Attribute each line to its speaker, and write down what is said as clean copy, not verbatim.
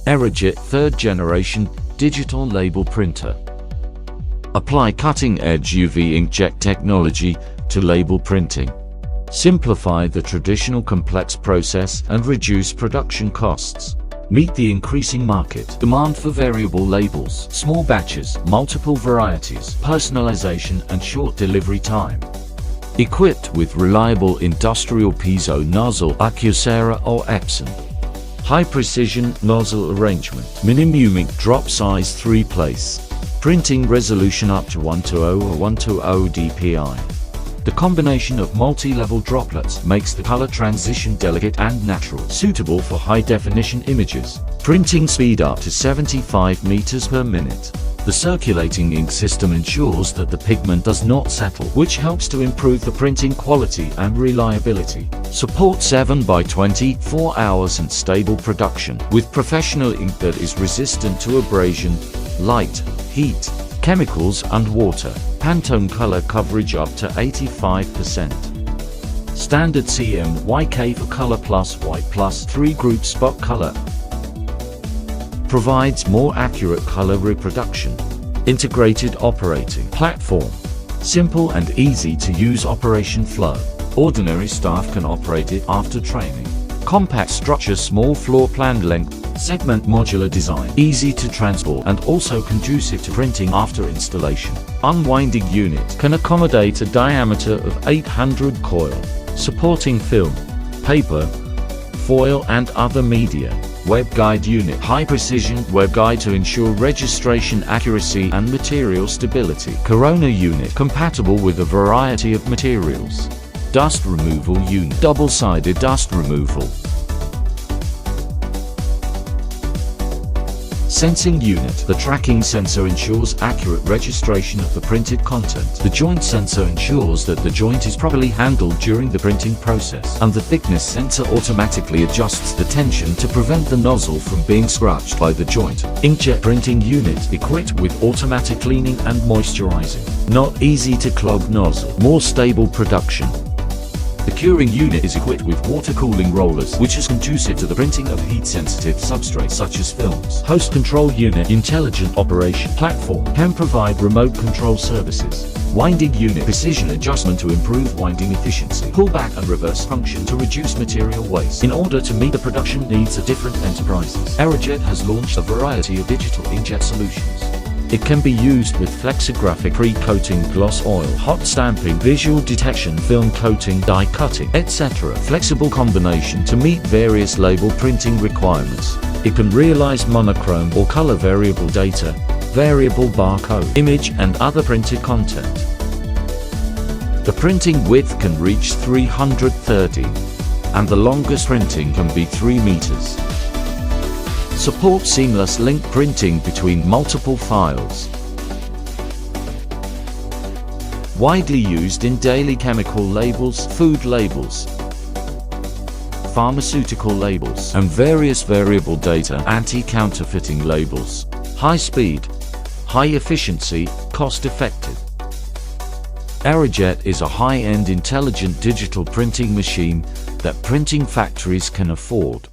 Speaker 1: Arojet 3rd generation digital label printer. Apply cutting-edge UV inkjet technology to label printing. Simplify the traditional complex process and reduce production costs. Meet the increasing market demand for variable labels, small batches, multiple varieties, personalization, and short delivery time. Equipped with reliable industrial piezo nozzle Acusera or Epson. High-precision nozzle arrangement. Minimum drop size 3-place. Printing resolution up to 120 or 120 dpi. The combination of multi-level droplets makes the color transition delicate and natural, suitable for high-definition images. Printing speed up to 75 meters per minute. The circulating ink system ensures that the pigment does not settle, which helps to improve the printing quality and reliability. Support 7 by 24 hours and stable production, with professional ink that is resistant to abrasion, light, heat, chemicals and water. Pantone color coverage up to 85%. Standard CMYK for color plus white plus 3-group spot color. Provides more accurate color reproduction. Integrated operating platform. Simple and easy to use operation flow. Ordinary staff can operate it after training. Compact structure, small floor plan length, segment modular design, easy to transport and also conducive to printing after installation. Unwinding unit can accommodate a diameter of 800 coil, supporting film, paper, foil and other media. Web guide unit, high precision web guide to ensure registration accuracy and material stability. Corona unit, compatible with a variety of materials. Dust removal unit, double-sided dust removal. Sensing unit. The tracking sensor ensures accurate registration of the printed content. The joint sensor ensures that the joint is properly handled during the printing process. And the thickness sensor automatically adjusts the tension to prevent the nozzle from being scratched by the joint. Inkjet printing unit, equipped with automatic cleaning and moisturizing. Not easy to clog nozzle. More stable production. The curing unit is equipped with water cooling rollers, which is conducive to the printing of heat-sensitive substrates such as films. Host control unit, intelligent operation platform, can provide remote control services. Winding unit, precision adjustment to improve winding efficiency. Pullback and reverse function to reduce material waste. In order to meet the production needs of different enterprises, Arojet has launched a variety of digital inkjet solutions. It can be used with flexographic pre-coating, gloss oil, hot stamping, visual detection, film coating, die cutting, etc. Flexible combination to meet various label printing requirements. It can realize monochrome or color variable data, variable barcode, image and other printed content. The printing width can reach 330 and the longest printing can be 3 meters. Support seamless link printing between multiple files. Widely used in daily chemical labels, food labels, pharmaceutical labels, and various variable data anti-counterfeiting labels. High speed, high efficiency, cost effective. Arojet is a high-end intelligent digital printing machine that printing factories can afford.